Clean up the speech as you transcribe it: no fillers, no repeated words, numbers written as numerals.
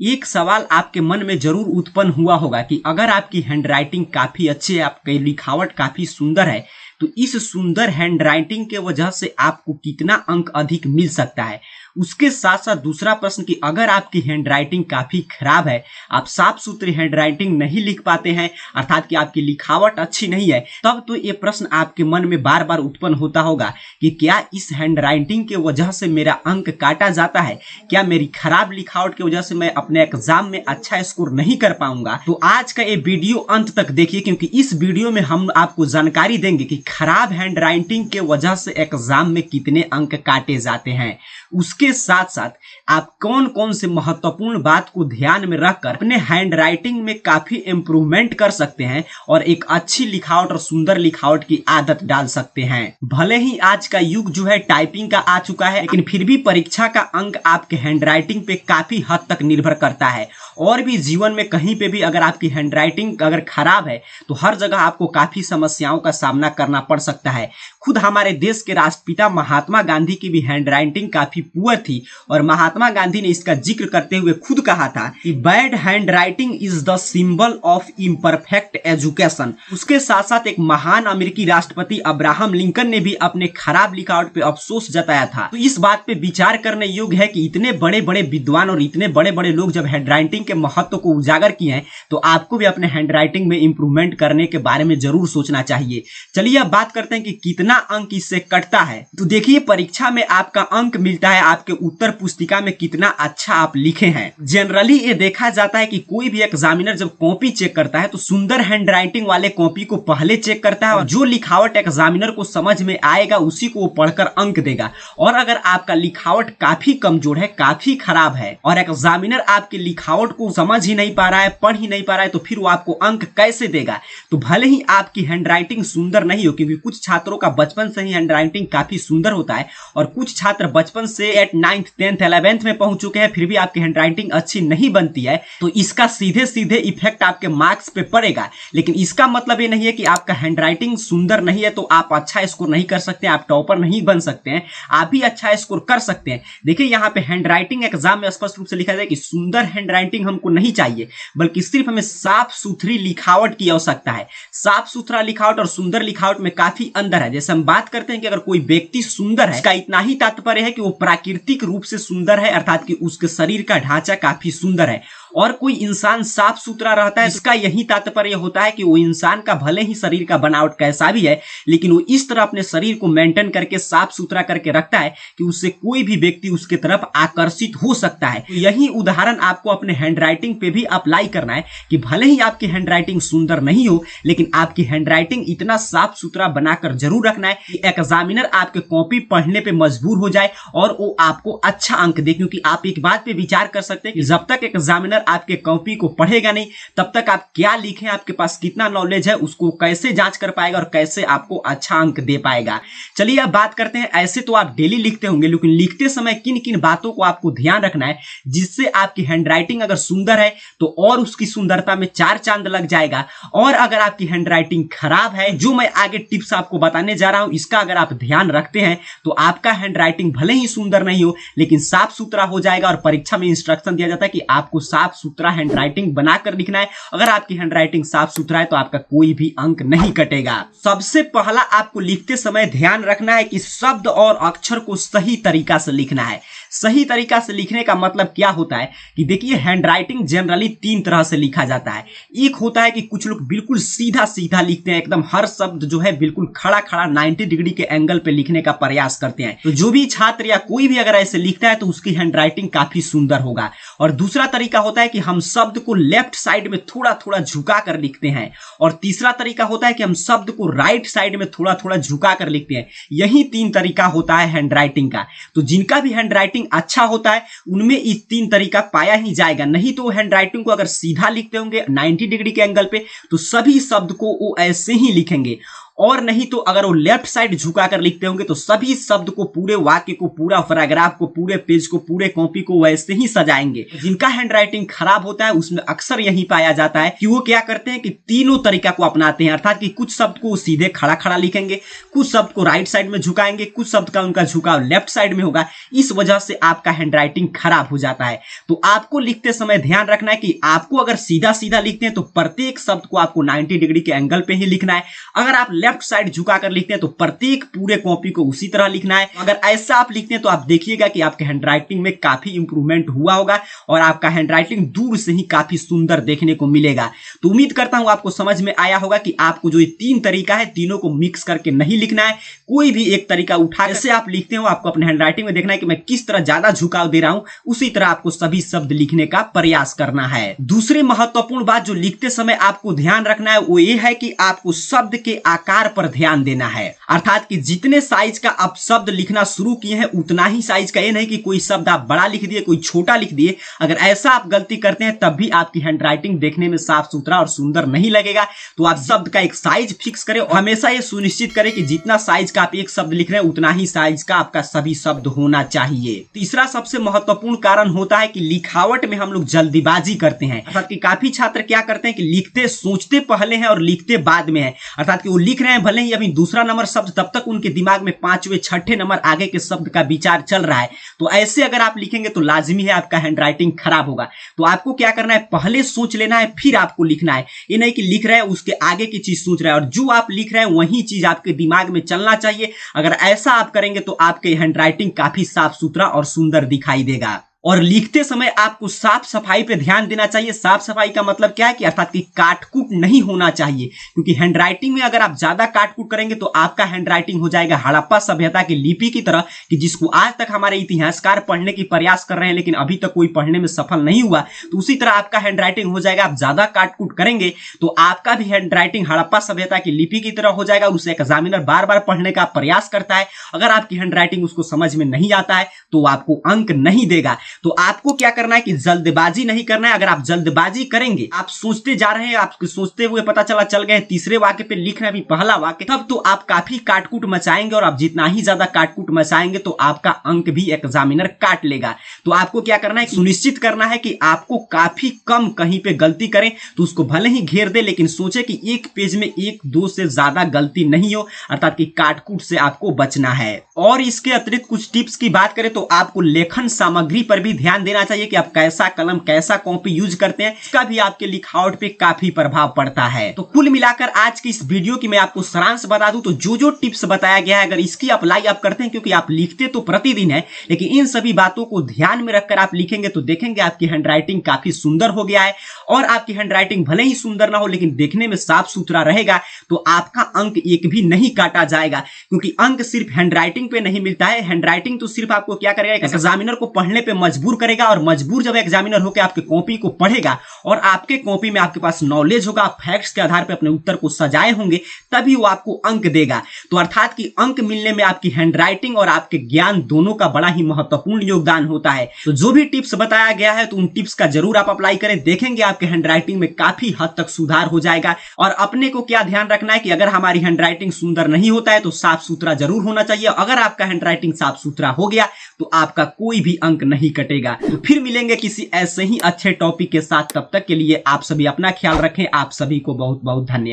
एक सवाल आपके मन में जरूर उत्पन्न हुआ होगा कि अगर आपकी हैंडराइटिंग काफी अच्छी है, आपकी लिखावट काफी सुंदर है, तो इस सुंदर हैंडराइटिंग के वजह से आपको कितना अंक अधिक मिल सकता है। उसके साथ साथ दूसरा प्रश्न कि अगर आपकी हैंडराइटिंग काफी खराब है, आप साफ सुथरी हैंडराइटिंग नहीं लिख पाते हैं, अर्थात कि आपकी लिखावट अच्छी नहीं है, तब तो ये प्रश्न आपके मन में बार बार उत्पन्न होता होगा कि क्या इस हैंडराइटिंग के वजह से मेरा अंक काटा जाता है, क्या मेरी खराब लिखावट की वजह से मैं अपने एग्जाम में अच्छा स्कोर नहीं कर पाऊंगा। तो आज का ये वीडियो अंत तक देखिए, क्योंकि इस वीडियो में हम आपको जानकारी देंगे कि खराब हैंडराइटिंग के वजह से एग्जाम में कितने अंक काटे जाते हैं। उसके साथ साथ आप कौन कौन से महत्वपूर्ण बात को ध्यान में रखकर अपने हैंडराइटिंग में काफी इंप्रूवमेंट कर सकते हैं और एक अच्छी लिखावट और सुंदर लिखावट की आदत डाल सकते हैं। भले ही आज का युग जो है टाइपिंग का आ चुका है, लेकिन फिर भी परीक्षा का अंक आपके हैंडराइटिंग पे काफी हद तक निर्भर करता है। और भी जीवन में कहीं पे भी अगर आपकी हैंडराइटिंग अगर खराब है तो हर जगह आपको काफी समस्याओं का सामना करना पड़ सकता है। खुद हमारे देश के राष्ट्रपिता महात्मा गांधी की भी हैंडराइटिंग काफी पुअर थी और महात्मा गांधी ने इसका जिक्र करते हुए खुद कहा था कि bad handwriting is the symbol of imperfect education. उसके साथ साथ एक महान अमेरिकी राष्ट्रपति अब्राहम लिंकन ने भी अपने खराब लिखावट पे अफसोस जताया था। तो इस बात पे विचार करने योग्य है कि इतने बड़े बड़े विद्वान और इतने बड़े बड़े लोग जब हैंडराइटिंग के महत्व को उजागर किए हैं, तो आपको भी अपने हैंडराइटिंग में इंप्रूवमेंट करने के बारे में जरूर सोचना चाहिए। चलिए अब बात करते हैं कि कितना अंक इससे कटता है। तो देखिए, परीक्षा में आपका अंक मिलता है आपके उत्तर पुस्तिका में कितना अच्छा आप लिखे हैं। जनरली ये देखा जाता है कि कोई भी एग्जामिनर जब कॉपी चेक करता है तो सुंदर हैंडराइटिंग वाले कॉपी को पहले चेक करता है और जो लिखावट एग्जामिनर को समझ में आएगा उसी को वो पढ़कर अंक देगा। और अगर आपका लिखावट काफी कमजोर है, काफी खराब है और एग्जामिनर आपकी लिखावट को समझ ही नहीं पा रहा है, पढ़ ही नहीं पा रहा है, तो फिर वो आपको अंक कैसे देगा। तो भले ही आपकी हैंडराइटिंग सुंदर नहीं हो, क्योंकि कुछ छात्रों का बचपन से ही हैंडराइटिंग काफी सुंदर होता है और कुछ छात्र बचपन से 8th 9th 10th 11th में पहुंच चुके हैं, फिर भी आपकी हैंडराइटिंग अच्छी नहीं बनती है, तो इसका सीधे सीधे इफेक्ट आपके मार्क्स पे पड़ेगा। लेकिन इसका मतलब ये नहीं है कि आपका हैंडराइटिंग सुंदर नहीं है तो आप अच्छा स्कोर नहीं कर सकते, आप टॉपर नहीं बन सकते हैं, आप भी अच्छा स्कोर कर सकते हैं। देखिए, यहाँ पे हैंडराइटिंग एग्जाम में स्पष्ट रूप से लिखा जाए कि सुंदर हैंडराइटिंग हमको नहीं चाहिए, बल्कि सिर्फ हमें साफ सुथरी लिखावट की आवश्यकता है। साफ सुथरा लिखावट और सुंदर लिखावट में काफी अंतर है। जैसे हम बात करते हैं कि अगर कोई व्यक्ति सुंदर है, इसका इतना ही तात्पर्य है कि वो प्राकृतिक रूप से सुंदर है, अर्थात कि उसके शरीर का ढांचा काफी सुंदर है। और कोई इंसान साफ सुथरा रहता है, इसका यही तात्पर्य होता है कि वो इंसान का भले ही शरीर का बनावट कैसा भी है, लेकिन वो इस तरह अपने शरीर को मेंटेन करके साफ सुथरा करके रखता है कि उससे कोई भी व्यक्ति उसके तरफ आकर्षित हो सकता है। तो यही उदाहरण आपको अपने हैंडराइटिंग पे भी अप्लाई करना है कि भले ही आपकी हैंडराइटिंग सुंदर नहीं हो, लेकिन आपकी हैंडराइटिंग इतना साफ सुथरा बनाकर जरूर रखना है कि एग्जामिनर आपके कॉपी पढ़ने पे मजबूर हो जाए और वो आपको अच्छा अंक दे। क्योंकि आप एक बात पे विचार कर सकते हैं कि जब तक एग्जामिनर आपके कॉपी को पढ़ेगा नहीं, तब तक आप क्या लिखे, आपके पास कितना नॉलेज है, उसको कैसे जांच कर पाएगा और कैसे आपको अच्छा अंक दे पाएगा। चलिए अब बात करते हैं, ऐसे तो आप डेली लिखते होंगे, लेकिन लिखते समय किन किन बातों को आपको ध्यान रखना है जिससे आपकी हैंडराइटिंग अगर सुंदर है तो और उसकी सुंदरता में 4 चांद लग जाएगा। और अगर आपकी हैंडराइटिंग खराब है, जो मैं आगे टिप्स आपको बताने जा रहा हूं, इसका अगर आप ध्यान रखते हैं तो आपका हैंडराइटिंग भले ही सुंदर नहीं हो, लेकिन साफ सुथरा हो जाएगा। और परीक्षा में इंस्ट्रक्शन दिया जाता है कि आपको साफ सुथरा हैंडराइटिंग बनाकर लिखना है। अगर आपकी हैंडराइटिंग साफ सुथरा है तो आपका कोई भी अंक नहीं कटेगा। सबसे पहला आपको लिखते समय ध्यान रखना है कि शब्द और अक्षर को सही तरीका से लिखना है। सही तरीका से लिखने का मतलब क्या होता है कि देखिए, हैंडराइटिंग जनरली 3 तरह से लिखा जाता है। एक होता है कि कुछ लोग बिल्कुल सीधा सीधा लिखते हैं, एकदम हर शब्द जो है बिल्कुल खड़ा खड़ा 90 डिग्री के एंगल पे लिखने का प्रयास करते हैं। तो जो भी छात्र या कोई भी अगर ऐसे लिखता है तो उसकी हैंडराइटिंग काफी सुंदर होगा। और दूसरा तरीका होता है कि हम शब्द को लेफ्ट साइड में थोड़ा थोड़ा झुका कर लिखते हैं। और तीसरा तरीका होता है कि हम शब्द को राइट साइड में थोड़ा थोड़ा झुका कर लिखते हैं। यही 3 तरीका होता है हैंडराइटिंग का। तो जिनका भी हैंडराइटिंग अच्छा होता है उनमें इस 3 तरीका पाया ही जाएगा। नहीं तो हैंडराइटिंग को अगर सीधा लिखते होंगे 90 डिग्री के एंगल पे तो सभी शब्द को वो ऐसे ही लिखेंगे। और नहीं तो अगर वो लेफ्ट साइड झुकाकर लिखते होंगे तो सभी शब्द को, पूरे वाक्य को, पूरा पैराग्राफ को, पूरे पेज को, पूरे कॉपी को वैसे ही सजाएंगे। जिनका हैंडराइटिंग खराब होता है उसमें अक्सर यही पाया जाता है कि वो क्या करते हैं कि तीनों तरीका को अपनाते हैं, अर्थात कि कुछ शब्द को सीधे खड़ा खड़ा लिखेंगे, कुछ शब्द को राइट साइड में झुकाएंगे, कुछ शब्द का उनका झुकाव लेफ्ट साइड में होगा। इस वजह से आपका हैंडराइटिंग खराब हो जाता है। तो आपको लिखते समय ध्यान रखना है कि आपको अगर सीधा सीधा लिखते हैं तो प्रत्येक शब्द को आपको 90 डिग्री के एंगल पे ही लिखना है। अगर आप लेफ्ट साइड झुकाकर लिखते हैं तो प्रत्येक पूरे कॉपी को उसी तरह लिखना है। अगर ऐसा आप लिखते हैं तो आप देखिएगा कि आपके हैंडराइटिंग में काफी इंप्रूवमेंट हुआ होगा और आपका हैंडराइटिंग दूर से ही काफी सुंदर देखने को मिलेगा। तो उम्मीद करता हूं आपको समझ में आया होगा कि आपको जो ये 3 तरीका है तीनों को मिक्स करके नहीं लिखना है, कोई भी एक तरीका उठा जैसे आप लिखते हो आपको अपने हैंडराइटिंग में देखना है कि मैं किस तरह ज्यादा झुकाव दे रहा हूं, उसी तरह आपको सभी शब्द लिखने का प्रयास करना है। दूसरी महत्वपूर्ण बात जो लिखते समय आपको ध्यान रखना है वो ये है कि आपको शब्द के आकार पर ध्यान देना है, अर्थात कि जितने साइज का आप शब्द लिखना शुरू किए हैं उतना ही साइज का, ये नहीं कि कोई शब्द आप बड़ा लिख दिए कोई छोटा लिख दिए। अगर ऐसा आप गलती करते हैं तब भी आपकी हैंडराइटिंग देखने में साफ सुथरा और सुंदर नहीं लगेगा। तो आप शब्द का एक साइज फिक्स करें और हमेशा ये सुनिश्चित करें कि जितना साइज का आप एक शब्द लिख रहे हैं उतना ही साइज का आपका सभी शब्द होना चाहिए। तीसरा सबसे महत्वपूर्ण कारण होता है कि लिखावट में हम लोग जल्दीबाजी करते हैं, अर्थात कि काफी छात्र क्या करते हैं कि लिखते सोचते पहले हैं और लिखते बाद में है, अर्थात कि वो लिख रहे हैं भले ही अभी दूसरा नंबर शब्द तब तक उनके दिमाग में 5वें 6ठे नंबर आगे के शब्द का विचार चल रहा है। तो ऐसे अगर आप लिखेंगे तो लाजिमी है आपका हैंडराइटिंग खराब होगा। तो आपको क्या करना है, पहले सोच लेना है फिर आपको लिखना है। ये नहीं कि लिख रहे हैं उसके आगे की चीज सोच रहे हैं और जो आप लिख रहे हैं वही चीज आपके दिमाग में चलना चाहिए। अगर ऐसा आप करेंगे तो आपके हैंडराइटिंग काफी साफ सुथरा और सुंदर दिखाई देगा। और लिखते समय आपको साफ सफाई पे ध्यान देना चाहिए। साफ सफाई का मतलब क्या है कि अर्थात कि काटकूट नहीं होना चाहिए, क्योंकि हैंडराइटिंग में अगर आप ज्यादा काटकूट करेंगे तो आपका हैंडराइटिंग हो जाएगा हड़प्पा सभ्यता की लिपि की तरह, कि जिसको आज तक हमारे इतिहासकार पढ़ने की प्रयास कर रहे हैं लेकिन अभी तक कोई पढ़ने में सफल नहीं हुआ। तो उसी तरह आपका हैंडराइटिंग हो जाएगा। आप ज्यादा काटकूट करेंगे तो आपका भी हैंडराइटिंग हड़प्पा सभ्यता की लिपि की तरह हो जाएगा। उसे एग्जामिनर बार बार पढ़ने का प्रयास करता है, अगर आपकी हैंडराइटिंग उसको समझ में नहीं आता है तो आपको अंक नहीं देगा। तो आपको क्या करना है कि जल्दबाजी नहीं करना है। अगर आप जल्दबाजी करेंगे, आप सोचते जा रहे हैं, आपको सोचते हुए पता चल गए तीसरे वाक्य पे लिख रहे हैं अभी पहला वाक्य, तब तो आप काफी काटकूट मचाएंगे और आप जितना ही ज्यादा काटकूट मचाएंगे तो आपका अंक भी एग्जामिनर काट लेगा। तो आपको क्या करना है, सुनिश्चित करना है कि आपको काफी कम कहीं पे गलती करें तो उसको भले ही घेर दे लेकिन सोचे कि एक पेज में 1-2 से ज्यादा गलती नहीं हो, अर्थात कि काटकूट से आपको बचना है। और इसके अतिरिक्त कुछ टिप्स की बात करें तो आपको लेखन सामग्री पर भी ध्यान देना चाहिए कि आप कैसा कलम कैसा कॉपी यूज करते हैं, इसका भी आपके लिखावट पे काफी प्रभाव पड़ता है। तो कुल मिलाकर आज की इस वीडियो की मैं आपको सारांश बता दूं तो जो टिप्स बताया गया है अगर इसकी अप्लाई आप करते हैं, क्योंकि आप लिखते तो प्रतिदिन है लेकिन इन सभी बातों को ध्यान में रखकर आप लिखेंगे तो देखेंगे आपकी हैंडराइटिंग काफी सुंदर हो गया है। और आपकी हैंडराइटिंग भले ही सुंदर ना हो लेकिन देखने में साफ सुथरा रहेगा तो आपका अंक एक भी नहीं काटा जाएगा, क्योंकि अंक सिर्फ हैंडराइटिंग पे नहीं मिलता है। हैंडराइटिंग तो सिर्फ आपको क्या करेगा, एग्जामिनर को पढ़ने पे मजबूर करेगा और मजबूर जब एग्जामिनर होकर आपके कॉपी को पढ़ेगा और आपके कॉपी में आपके पास नॉलेज होगा, आप फैक्ट्स के आधार पर अपने उत्तर को सजाए होंगे, तभी वो आपको अंक देगा। तो अर्थात कि अंक मिलने में आपकी हैंडराइटिंग और आपके ज्ञान दोनों का बड़ा ही महत्वपूर्ण योगदान होता है। तो जो भी टिप्स बताया गया है तो उन टिप्स का जरूर आप अप्लाई करें, देखेंगे आपके हैंडराइटिंग में काफी हद तक सुधार हो जाएगा। और अपने को क्या ध्यान रखना है कि अगर हमारी हैंडराइटिंग सुंदर नहीं होता है तो साफ सुथरा जरूर होना चाहिए। अगर आपका हैंडराइटिंग साफ सुथरा हो गया तो आपका कोई भी अंक नहीं कटेगा। तो फिर मिलेंगे किसी ऐसे ही अच्छे टॉपिक के साथ, तब तक के लिए आप सभी अपना ख्याल रखें। आप सभी को बहुत बहुत धन्यवाद।